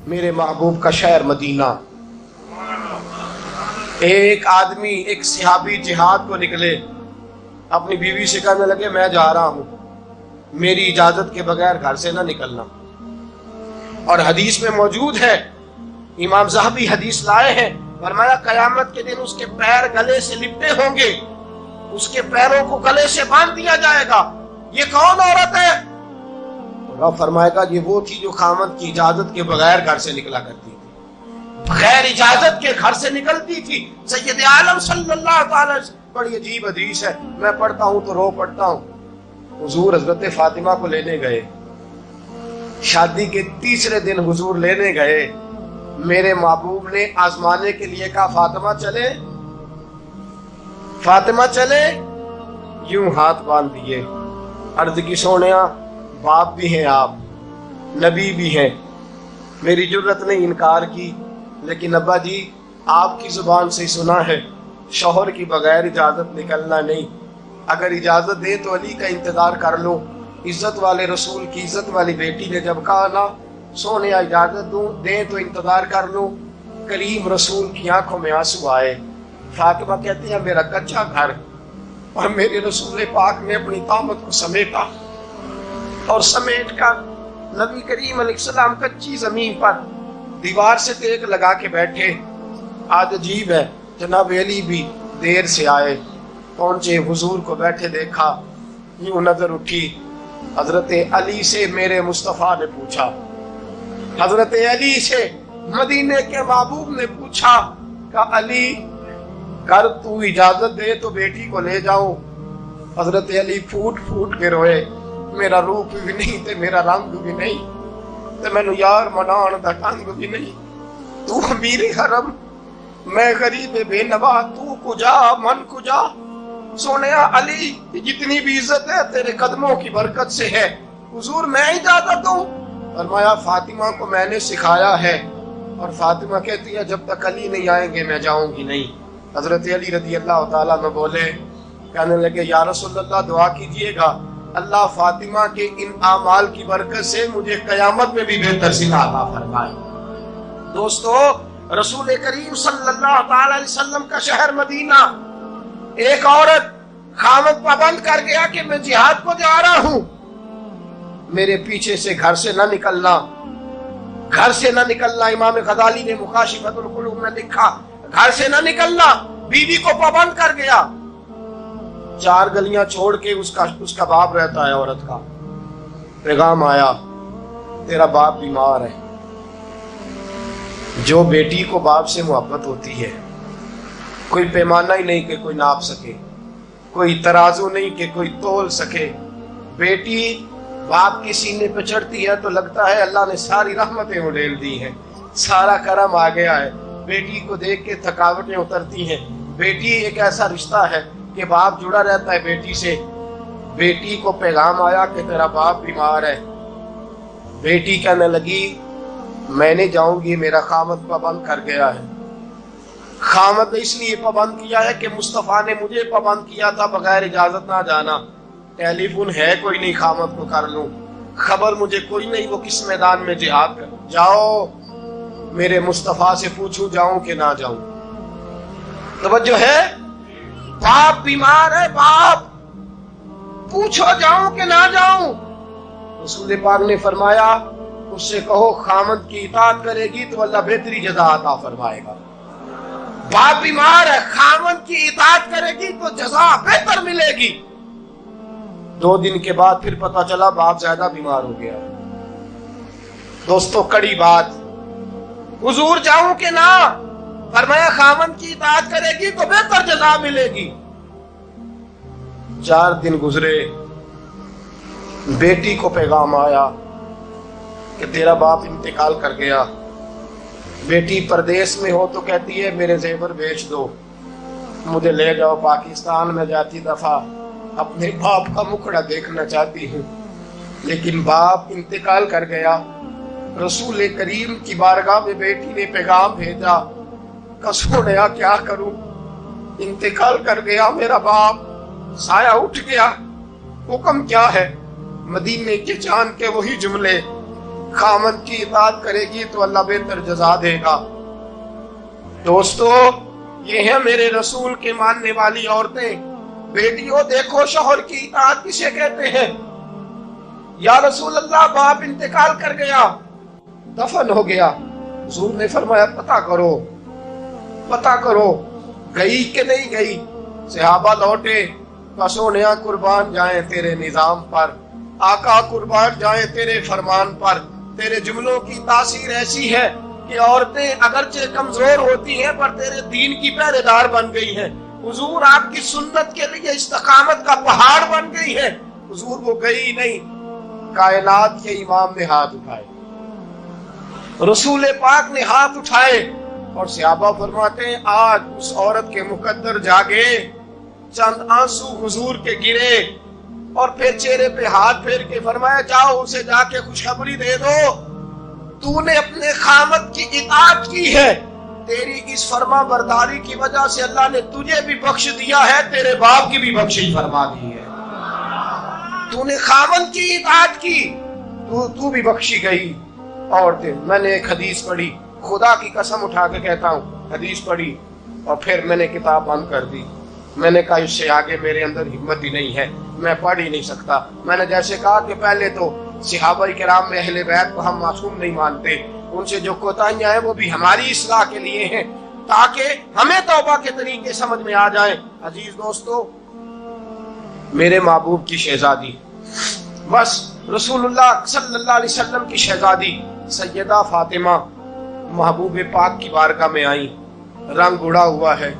میرے محبوب کا شہر مدینہ. ایک آدمی ایک صحابی جہاد کو نکلے, اپنی بیوی سے کہنے لگے میں جا رہا ہوں, میری اجازت کے بغیر گھر سے نہ نکلنا. اور حدیث میں موجود ہے, امام ذہبی حدیث لائے ہیں, فرمایا قیامت کے دن اس کے پیر گلے سے لپٹے ہوں گے, اس کے پیروں کو گلے سے باندھ دیا جائے گا. یہ کون عورت ہے؟ رب فرمائے گا یہ وہ تھی جو خامد کی اجازت کے بغیر گھر سے نکلا کرتی تھی, بغیر اجازت کے گھر سے نکلتی تھی. سید عالم صلی اللہ تعالی, بڑی عجیب حدیث ہے, میں پڑھتا ہوں تو رو پڑتا ہوں. حضور حضرت فاطمہ کو لینے گئے, شادی کے تیسرے دن حضور لینے گئے. میرے محبوب نے آزمانے کے لیے کہا فاطمہ چلے, فاطمہ چلے. یوں ہاتھ باندھ دیے, عرض کی سونیا باپ بھی ہیں آپ, نبی بھی ہیں, میری جرت نے انکار کی, لیکن ابا جی آپ کی زبان سے سنا ہے شوہر کی بغیر اجازت نکلنا نہیں, اگر اجازت دے تو علی کا انتظار کر لو. عزت والے رسول کی عزت والی بیٹی نے جب کہا نا سونیا اجازت دوں دیں تو انتظار کر لو, کریم رسول کی آنکھوں میں آنسو آئے. فاطمہ کہتی ہیں میرا کچا گھر, اور میرے رسول پاک نے اپنی طامت کو سمیٹا, اور سمیٹ کر نبی کریم علیہ السلام کچی زمین پر دیوار سے دیگ لگا کے بیٹھے. آج عجیب ہے, جناب علی بھی دیر سے آئے, پہنچے, حضور کو بیٹھے دیکھا, یوں نظر اٹھی. حضرت علی سے میرے مصطفیٰ نے پوچھا, حضرت علی سے مدینے کے محبوب نے پوچھا کہ علی کر تو اجازت دے تو بیٹی کو لے جاؤں. حضرت علی پھوٹ پھوٹ کے روئے, میرا روپ بھی نہیں تے میرا رنگ بھی نہیں تے مینو یار منان دا ٹنگ بھی نہیں. تو امیر حرم میں غریب بے نوا, تو کجا من کجا. سونیا علی جتنی بھی عزت ہے تیرے قدموں کی برکت سے ہے, حضور میں اجازت دوں. فرمایا فاطمہ کو میں نے سکھایا ہے, اور فاطمہ کہتی ہے جب تک علی نہیں آئیں گے میں جاؤں گی نہیں. حضرت علی رضی اللہ تعالیٰ میں بولے, کہنے لگے یا رسول اللہ دعا کیجئے گا اللہ فاطمہ کے ان اعمال کی برکت سے مجھے قیامت میں بھی بہتر صلہ عطا فرمائے. دوستو رسول کریم صلی اللہ تعالی علیہ وسلم کا شہر مدینہ, ایک عورت خامد پابند کر گیا کہ میں جہاد کو جا رہا ہوں, میرے پیچھے سے گھر سے نہ نکلنا, گھر سے نہ نکلنا. امام غزالی نے مکاشفۃ القلوب میں لکھا گھر سے نہ نکلنا. بیوی کو پابند کر گیا, 4 گلیاں چھوڑ کے اس کا باپ رہتا ہے, عورت کا پیغام آیا تیرا باپ بیمار ہے. جو بیٹی کو باپ سے محبت ہوتی ہے, کوئی پیمانہ ہی نہیں کہ کوئی ناپ سکے, کوئی ترازو نہیں کہ کوئی تول سکے. بیٹی باپ کے سینے پہ چڑھتی ہے تو لگتا ہے اللہ نے ساری رحمتیں اڈیل دی ہیں, سارا کرم آ گیا ہے. بیٹی کو دیکھ کے تھکاوٹیں اترتی ہیں. بیٹی ایک ایسا رشتہ ہے کہ باپ جڑا رہتا ہے بیٹی سے. بیٹی کو پیغام آیا کہ تیرا باپ بیمار ہے. بیٹی کہنے لگی میں نہیں جاؤں گی, میرا خامد پابند کر گیا ہے. خامد نے اس لیے پابند کیا ہے کہ مصطفیٰ نے مجھے پابند کیا تھا بغیر اجازت نہ جانا. ٹیلی فون ہے کوئی نہیں خامد کو کر لوں, خبر مجھے کوئی نہیں وہ کس میدان میں جہاد کر. جاؤ میرے مصطفیٰ سے پوچھوں جاؤں کہ نہ جاؤں. توجہ ہے, باپ بیمار ہے, باپ پوچھو جاؤں کہ نہ جاؤں. رسول پاک نے فرمایا اس سے کہو خامد کی اطاعت کرے گی تو اللہ بہتری جزا عطا فرمائے گا. باپ بیمار ہے, خامد کی اطاعت کرے گی تو جزا بہتر ملے گی. 2 دن کے بعد پھر پتا چلا باپ زیادہ بیمار ہو گیا. دوستو کڑی بات, حضور جاؤں کہ نہ, فرمایا خامد کی اطاعت کرے گی تو بہتر جزا ملے گی. 4 دن گزرے, بیٹی کو پیغام آیا کہ تیرا باپ انتقال کر گیا. بیٹی پردیس میں ہو تو کہتی ہے میرے زیور بیچ دو, مجھے لے جاؤ پاکستان میں, جاتی دفعہ اپنے باپ کا مکھڑا دیکھنا چاہتی ہوں. لیکن باپ انتقال کر گیا. رسول کریم کی بارگاہ میں بیٹی نے پیغام بھیجا کہ سونیا کیا کروں, انتقال کر گیا میرا باپ, سایہ اٹھ گیا, حکم کیا ہے؟ مدینے کے چاند کے وہی جملے, خامن کی اطاعت کرے گی تو اللہ بہتر جزا دے گا۔ دوستو، یہ ہیں میرے رسول کے ماننے والی عورتیں۔ بیٹیوں دیکھو شوہر کی اطاعت کسے کہتے ہیں۔ یا رسول اللہ، باپ انتقال کر گیا، دفن ہو گیا، حضور نے فرمایا پتہ کرو گئی کہ نہیں گئی۔ صحابہ لوٹے، سونیا قربان جائیں تیرے نظام پر، آقا قربان جائیں تیرے فرمان پر۔ تیرے جملوں کی تاثیر ایسی ہے کہ عورتیں اگرچہ کمزور ہوتی ہیں پر تیرے دین کی پہرے دار بن گئی ہیں۔ حضور آپ کی سنت کے لیے استقامت کا پہاڑ بن گئی ہے۔ حضور وہ گئی نہیں، کائنات کے امام نے ہاتھ اٹھائے، رسول پاک نے ہاتھ اٹھائے، اور صحابہ فرماتے ہیں آج اس عورت کے مقدر جاگے، چند آنسو حضور کے گرے، اور پھر چہرے پہ ہاتھ پھیر کے فرمایا جاؤ اسے جا کے خوشخبری دے دو، تو نے اپنے خامد کی اطاعت کی ہے، تیری اس فرما برداری کی وجہ سے اللہ نے تجھے بھی بخش دیا ہے، تیرے باپ کی بھی بخشش فرما دی ہے۔ تو نے خامد کی اطاعت کی، تو بھی بخشی گئی۔ عورتیں، میں نے ایک حدیث پڑھی، خدا کی قسم اٹھا کے کہتا ہوں، حدیث پڑھی اور پھر میں نے کتاب بند کر دی۔ میں نے کہا اس سے آگے میرے اندر ہمت ہی نہیں ہے، میں پڑھ ہی نہیں سکتا۔ میں نے جیسے کہا کہ پہلے تو صحابہ کرام میں اہل بیت کو ہم معصوم نہیں مانتے، ان سے جو کوتاہیاں ہیں وہ بھی ہماری اصلاح کے لیے ہیں تاکہ ہمیں توبہ کے طریقے سمجھ میں آ جائیں۔ عزیز دوستو، میرے محبوب کی شہزادی، بس رسول اللہ صلی اللہ علیہ وسلم کی شہزادی سیدہ فاطمہ محبوب پاک کی بارگاہ میں آئیں، رنگ اڑا ہوا ہے،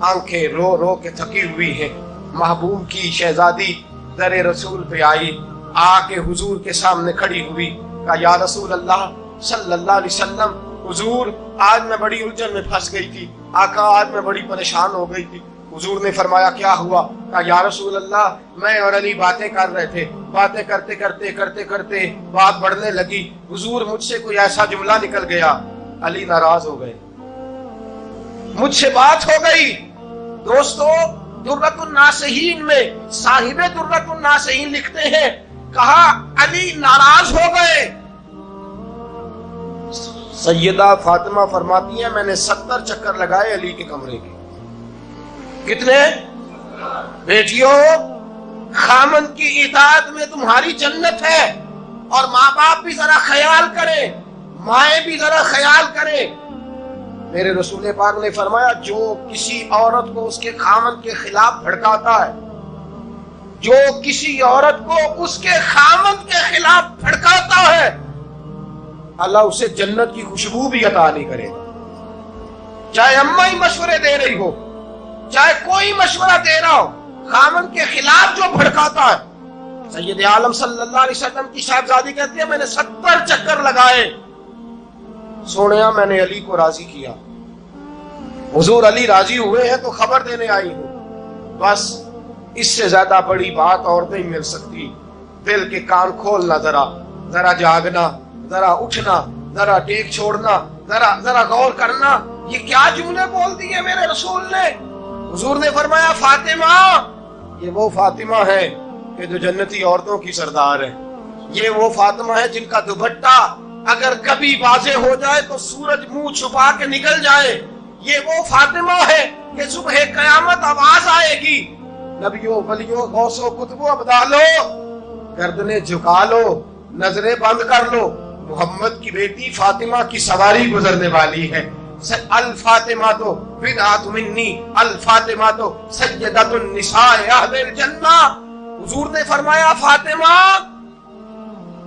آنکھیں رو رو کے تھکی ہوئی ہیں۔ محبوب کی شہزادی در رسول پہ آئی، آ کے حضور کے سامنے کھڑی ہوئی، کہا یا رسول اللہ صلی اللہ علیہ وسلم، حضور آج میں بڑی الجھن میں پھنس گئی تھی، آقا آج میں بڑی پریشان ہو گئی تھی۔ حضور نے فرمایا کیا ہوا؟ کہا یا رسول اللہ، میں اور علی باتیں کر رہے تھے، باتیں کرتے کرتے بات بڑھنے لگی، حضور مجھ سے کوئی ایسا جملہ نکل گیا، علی ناراض ہو گئے، مجھ سے بات ہو گئی۔ دوستو، درۃ الناصحین میں صاحب درۃ الناصحین لکھتے ہیں، کہا علی ناراض ہو گئے۔ سیدہ فاطمہ فرماتی ہیں میں نے 70 چکر لگائے علی کے کمرے کے۔ کتنے؟ بیٹیوں، خامن کی اطاعت میں تمہاری جنت ہے، اور ماں باپ بھی ذرا خیال کریں، مائیں بھی ذرا خیال کریں۔ میرے رسول پاک نے فرمایا جو کسی عورت کو اس کے خامن کے خلاف بھڑکاتا ہے، جو کسی عورت کو اس کے خامن کے خلاف بھڑکاتا ہے، اللہ اسے جنت کی خوشبو بھی عطا نہیں کرے گا۔ چاہے اماں ہی مشورے دے رہی ہو، چاہے کوئی مشورہ دے رہا ہو، خامن کے خلاف جو بھڑکاتا ہے۔ سید عالم صلی اللہ علیہ وسلم کی صاحبزادی کہتی ہے میں نے 70 چکر لگائے، سونیا میں نے علی کو راضی کیا، حضور علی راضی ہوئے ہیں تو خبر دینے آئی ہوں۔ بس اس سے زیادہ بڑی بات اور نہیں مل سکتی۔ دل کے کان کھولنا، ذرا جاگنا، ذرا اٹھنا، ذرا ٹیک چھوڑنا، ذرا غور کرنا، یہ کیا جملے بول دیے میرے رسول نے۔ حضور نے فرمایا فاطمہ، یہ وہ فاطمہ ہے کہ جو جنتی عورتوں کی سردار ہے، یہ وہ فاطمہ ہے جن کا دوپٹہ اگر کبھی واضح ہو جائے تو سورج منہ چھپا کے نکل جائے، یہ وہ فاطمہ ہے کہ صبح قیامت آواز آئے گی، نبیوں ولیوں غوثوں کتبوں ابدالو گردنیں جھکا لو، نظریں بند کر لو، محمد کی بیٹی فاطمہ کی سواری گزرنے والی ہے۔ الفاطمہ تو بدعۃ منی، الفاطمہ تو سیدۃ النساء اہل الجنہ۔ حضور نے فرمایا فاطمہ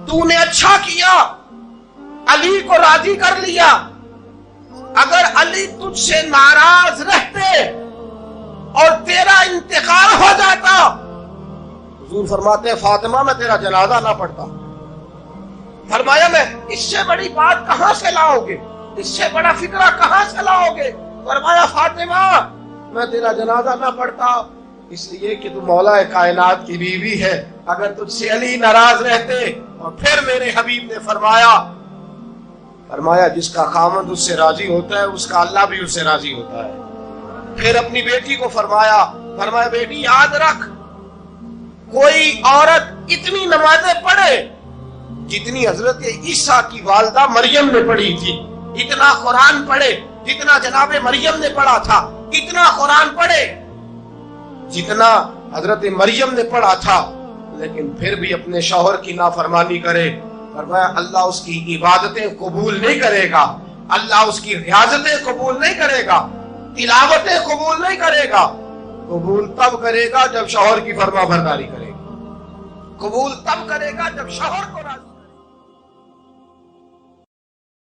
تو نے اچھا کیا، علی کو راضی کر لیا، اگر علی تجھ سے ناراض رہتے اور تیرا انتقال ہو جاتا، حضور فرماتے ہیں فاطمہ میں تیرا جنازہ نہ پڑھتا۔ فرمایا میں اس سے بڑی بات کہاں سے لاؤ گے، اس سے بڑا فکرہ کہاں سے لاؤ گے؟ فرمایا فاطمہ میں تیرا جنازہ نہ پڑھتا اس لیے کہ تو مولا کائنات کی بیوی ہے، اگر تجھ سے علی ناراض رہتے۔ اور پھر میرے حبیب نے فرمایا جس کا خامد اس سے راضی ہوتا ہے اس کا اللہ بھی اس سے راضی ہوتا ہے۔ پھر اپنی بیٹی کو فرمایا بیٹی یاد رکھ، کوئی عورت اتنی نمازیں پڑھے جتنی حضرت عیسیٰ کی والدہ مریم نے پڑھی تھی، اتنا قرآن پڑھے جتنا جناب مریم نے پڑھا تھا، اتنا قرآن پڑھے جتنا حضرت مریم نے پڑھا تھا، لیکن پھر بھی اپنے شوہر کی نافرمانی کرے۔ فرمایا اللہ اس کی عبادتیں قبول نہیں کرے گا، اللہ اس کی ریاضتیں قبول نہیں کرے گا، تلاوتیں قبول نہیں کرے گا۔ قبول تب کرے گا جب شوہر کی فرما برداری کرے گا، قبول تب کرے گا جب شوہر کو راضی